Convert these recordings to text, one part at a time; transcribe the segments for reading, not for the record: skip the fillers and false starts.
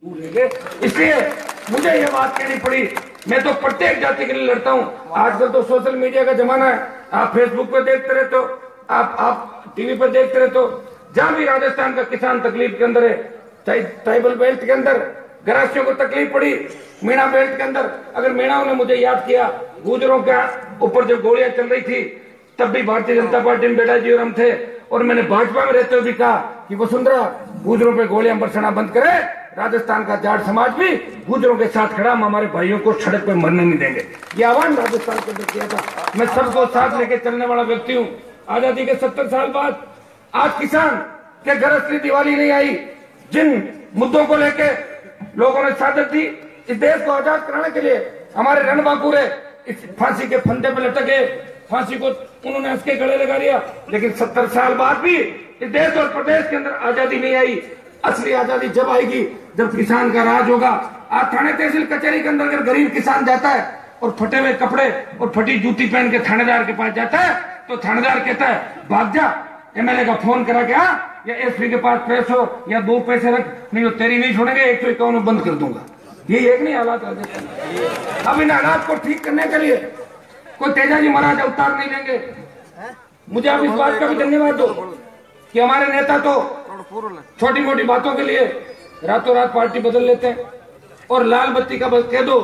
इसलिए मुझे ये बात कहनी पड़ी। मैं तो प्रत्येक जाति के लिए लड़ता हूँ। आजकल तो सोशल मीडिया का जमाना है, आप फेसबुक पे देखते रहते हो, आप टीवी पर देखते रहते हो। जहां भी राजस्थान का किसान तकलीफ के अंदर है, चाहे ट्राइबल बेल्ट के अंदर गरासियों को तकलीफ पड़ी, मीणा बेल्ट के अंदर, अगर मीणाओं ने मुझे याद किया, गुजरों के ऊपर जब गोलियां चल रही थी तब भी भारतीय जनता पार्टी में बेटा जी और हम थे, और मैंने भाजपा में रहते हुए भी कहा कि वसुंधरा गुजरों पे गोलियां बरसाना बंद करे। राजस्थान का जाट समाज भी गुजरों के साथ खड़ा, हम हमारे भाइयों को सड़क पे मरने नहीं देंगे। ये आह्वान राजस्थान के अंदर किया था। मैं सबको साथ लेके चलने वाला व्यक्ति हूँ। आजादी के 70 साल बाद आज किसान के घर असली दिवाली नहीं आई। जिन मुद्दों को लेके लोगों ने शहादत दी, इस देश को आजाद कराने के लिए हमारे रणबांकुर इस फांसी के फंदे पे लटके, फांसी को उन्होंने उसके गले लगा लिया। लेकिन 70 साल बाद भी इस देश और प्रदेश के अंदर आजादी नहीं आई। असली आजादी जब आएगी जब किसान का राज होगा। आज थाने तहसील कचहरी के अंदर अगर गरीब किसान जाता है और फटे हुए कपड़े और फटी जूती पहन के थानेदार के पास जाता है तो थानेदार कहता है भाग जा, एमएलए का फोन करा के हाँ, या एसपी के पास पैसे हो या 2 पैसे रख, नहीं तो तेरी नहीं छोड़ेंगे, 151 में बंद कर दूंगा। ये एक नहीं हालात राजस्थान। अब इन हालात को ठीक करने के लिए कोई तेजाजी महाराज अवतार नहीं लेंगे। मुझे आप इस बात का भी धन्यवाद दो कि हमारे नेता तो छोटी मोटी बातों के लिए रातों रात पार्टी बदल लेते हैं, और लाल बत्ती का बस कह दो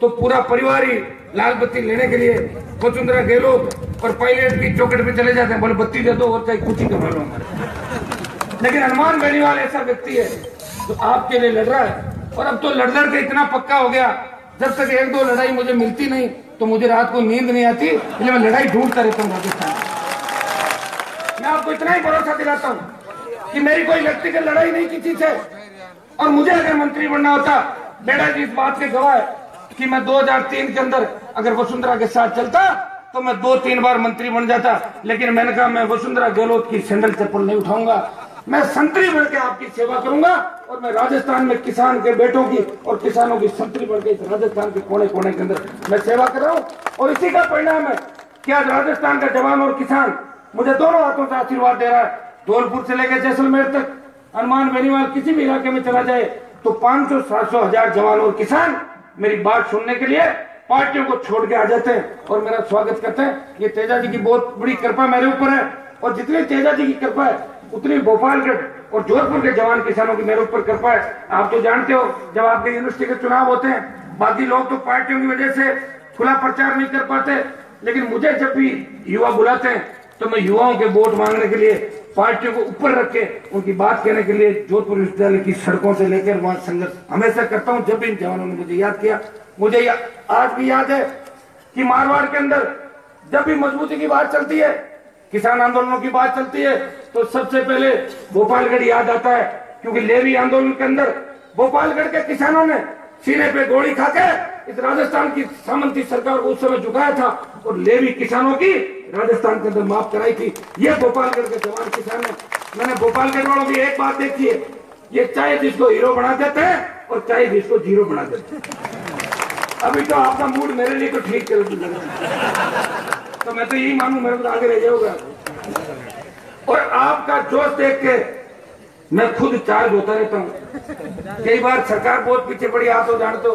तो पूरा परिवार ही लाल बत्ती लेने के लिए वसुंधरा गहलोत और पायलट की चौकट पे चले जाते हैं, बोले बत्ती दे दो और चाहे कुछ ही करवा लो हमारे। लेकिन हनुमान बेनीवाल ऐसा व्यक्ति है जो आपके लिए लड़ रहा है, और अब तो लड़ के इतना पक्का हो गया, जब तक 1-2 लड़ाई मुझे मिलती नहीं तो मुझे रात को नींद नहीं आती, इसलिए मैं लड़ाई ढूंढता रहता हूँ राजस्थान। मैं आपको इतना ही भरोसा दिलाता हूँ कि मेरी कोई व्यक्तिगत लड़ाई नहीं किसी से, और मुझे अगर मंत्री बनना होता, बेटा जी इस बात के गवाह है कि मैं 2003 के अंदर अगर वसुंधरा के साथ चलता तो मैं 2-3 बार मंत्री बन जाता। लेकिन मैंने कहा मैं वसुंधरा गहलोत की सैंडल चप्पल नहीं उठाऊंगा, मैं संतरी बन के आपकी सेवा करूंगा, और मैं राजस्थान में किसान के बेटों की और किसानों की संतरी बन के इस राजस्थान के कोने कोने के अंदर मैं सेवा कर रहा हूँ। और इसी का परिणाम है कि आज राजस्थान का जवान और किसान मुझे दोनों हाथों से आशीर्वाद दे रहा है। धौलपुर से लेकर जैसलमेर तक, हनुमान बेनीवाल किसी भी इलाके में चला जाए तो 500-700 हजार जवान और किसान मेरी बात सुनने के लिए पार्टियों को छोड़ के आ जाते हैं और मेरा स्वागत करते हैं। ये तेजा जी की बहुत बड़ी कृपा मेरे ऊपर है, और जितनी तेजा जी की कृपा है उतनी भोपालगढ़ और जोधपुर के जवान किसानों की मेरे ऊपर कृपा है। आप तो जानते हो जब आपके यूनिवर्सिटी के चुनाव होते हैं, बाकी लोग तो पार्टियों की वजह से खुला प्रचार नहीं कर पाते, लेकिन मुझे जब भी युवा बुलाते हैं तो मैं युवाओं के वोट मांगने के लिए पार्टियों को ऊपर रख के उनकी बात कहने के लिए जोधपुर विश्वविद्यालय की सड़कों से लेकर वहां संघर्ष हमेशा करता हूं। जब भी इन जवानों ने मुझे याद किया, मुझे आज भी याद है कि मारवाड़ के अंदर जब भी मजबूती की बात चलती है, किसान आंदोलनों की बात चलती है, तो सबसे पहले भोपालगढ़ याद आता है, क्योंकि लेवी आंदोलन के अंदर भोपालगढ़ के किसानों ने सीने पे गोली खाके इस राजस्थान की सामंती सरकार को उस समय झुकाया था, और लेवी किसानों की राजस्थान के अंदर माफ कराई थी। ये भोपालगढ़ के जवान किसान है। मैंने भोपालगढ़ वालों की एक बात देखी है, ये चाहे जिसको हीरो बना देते हैं और चाहे जिसको जीरो बना देते हैं। अभी तो आपका मूड मेरे लिए तो ठीक कर, तो मैं तो यही मानू मेरे को आगे रह जाऊंगा। और आपका जोश देख के मैं खुद चार्ज होता रहता हूँ। कई बार सरकार बहुत पीछे पड़ी, आप तो जानते हो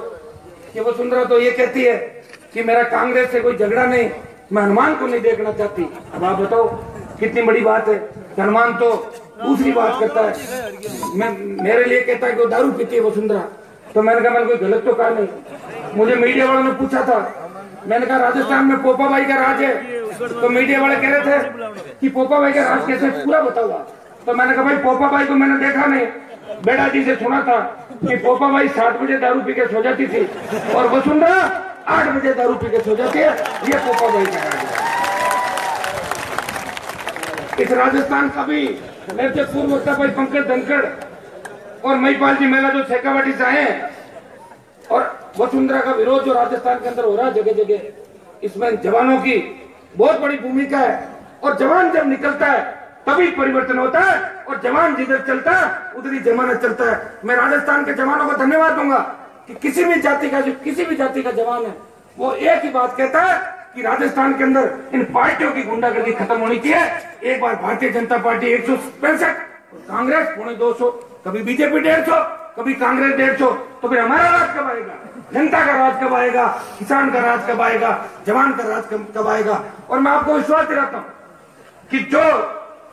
कि वसुंधरा तो ये कहती है कि मेरा कांग्रेस से कोई झगड़ा नहीं, मैं हनुमान को नहीं देखना चाहती। अब आप बताओ कितनी बड़ी बात है। हनुमान तो दूसरी बात करता है, मैं मेरे लिए कहता है कि दारू पीती है वसुंधरा, तो मैंने कहा मैंने कोई गलत तो कहा नहीं। मुझे मीडिया वालों ने पूछा था, मैंने कहा राजस्थान में पोपा भाई का राज है, तो मीडिया वाले कह रहे थे कि पोपा भाई का राज कैसे पूरा बताऊंगा। तो मैंने कहा भाई पोपा भाई को मैंने देखा नहीं, बेटा जी से सुना था कि पोपा भाई 7 बजे दारू पी के सो जाती थी और वसुंधरा 8 बजे दारू पी के सो जाती है। ये पोपा भाई का राज है। इस राजस्थान का भी मेरे से पूर्व वक्ता भाई पंकज धनखड़ और महिपाल जी मेला जो शेखावाटी से आए, और वसुंधरा का विरोध जो राजस्थान के अंदर हो रहा है जगह जगह, इसमें जवानों की बहुत बड़ी भूमिका है। और जवान जब निकलता है तभी परिवर्तन होता है, और जवान जिधर चलता है उधर ही जमाना चलता है। मैं राजस्थान के जवानों को धन्यवाद दूंगा कि किसी भी जाति का जवान है वो एक ही बात कहता है कि राजस्थान के अंदर इन पार्टियों की गुंडागर्दी खत्म होनी चाहिए। एक बार भारतीय जनता पार्टी 165, कांग्रेस 250, कभी बीजेपी 150, कभी कांग्रेस 150, तो फिर हमारा राज कब आएगा? जनता का राज कब आएगा? किसान का राज कब आएगा? जवान का राज कब आएगा? और मैं आपको विश्वास दिलाता हूं कि जो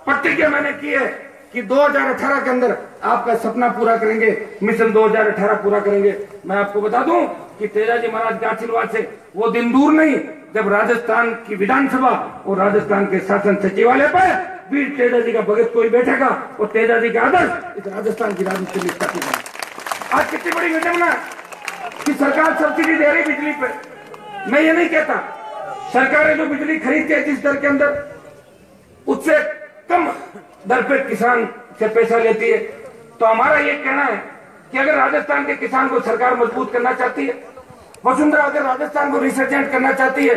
प्रतिज्ञा मैंने की है कि 2018 के अंदर आपका सपना पूरा करेंगे, मिशन 2018 पूरा करेंगे। मैं आपको बता दूं कि तेजाजी महाराज के आशीर्वाद से वो दिन दूर नहीं जब राजस्थान की विधानसभा और राजस्थान के शासन सचिवालय पर वीर तेजाजी का भगत कोई बैठेगा और तेजाजी का आदर्श इस राजस्थान की राजनीति में स्थापित है। आज कितनी बड़ी घटना है कि सरकार सब्सिडी दे रही बिजली पे। मैं ये नहीं कहता, सरकारें जो बिजली खरीदती है जिस दर के अंदर, उससे कम दर पे किसान से पैसा लेती है। तो हमारा ये कहना है कि अगर राजस्थान के किसान को सरकार मजबूत करना चाहती है, वसुंधरा अगर राजस्थान को रिसर्जेंट करना चाहती है,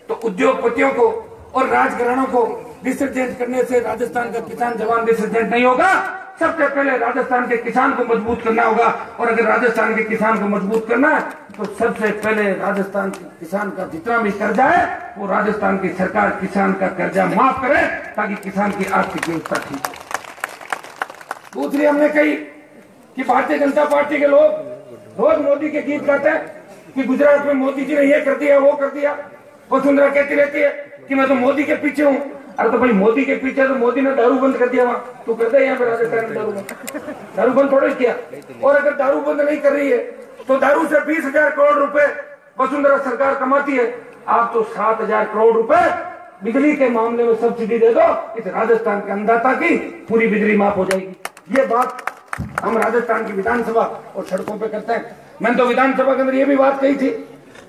तो उद्योगपतियों को और राजघरानों को रिसर्जेंट करने से राजस्थान का किसान जवान रिसर्जेंट नहीं होगा। सबसे पहले राजस्थान के किसान को मजबूत करना होगा, और अगर राजस्थान के किसान को मजबूत करना है तो सबसे पहले राजस्थान के किसान का जितना भी कर्जा है वो राजस्थान की सरकार किसान का कर्जा माफ करे, ताकि किसान की आर्थिक व्यवस्था ठीक हो। दूसरी हमने कही कि भारतीय जनता पार्टी के लोग रोज मोदी के गीत गाते हैं कि गुजरात में मोदी जी ने ये कर दिया, वो कर दिया। वसुंधरा कहती रहती है कि मैं तो मोदी के पीछे हूँ। अरे तो भाई मोदी के पीछे तो मोदी ने दारू बंद कर दिया, वहाँ तू कर दे यहाँ पे राजस्थान में दारू बंद थोड़ा किया। और अगर दारू बंद नहीं कर रही है तो दारू से 20,000 करोड़ रुपए वसुंधरा सरकार कमाती है। आप तो 7,000 करोड़ रुपए बिजली के मामले में सब्सिडी दे दो, इस राजस्थान के अन्नदाता की पूरी बिजली माफ हो जाएगी। ये बात हम राजस्थान की विधानसभा और सड़कों पे करते हैं। मैंने तो विधानसभा के अंदर ये भी बात कही थी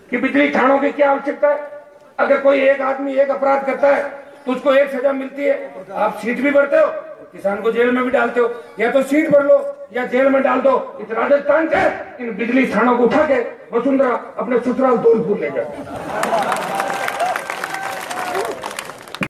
कि बिजली थानों की क्या आवश्यकता है। अगर कोई एक आदमी एक अपराध करता है तो उसको एक सजा मिलती है। आप सीट भी भरते हो, किसान को जेल में भी डालते हो, या तो सीट भर लो या जेल में डाल दो। इस राजस्थान के इन बिजली थानों को उठा के वसुंधरा अपने ससुराल धौलपुर ले जाओ।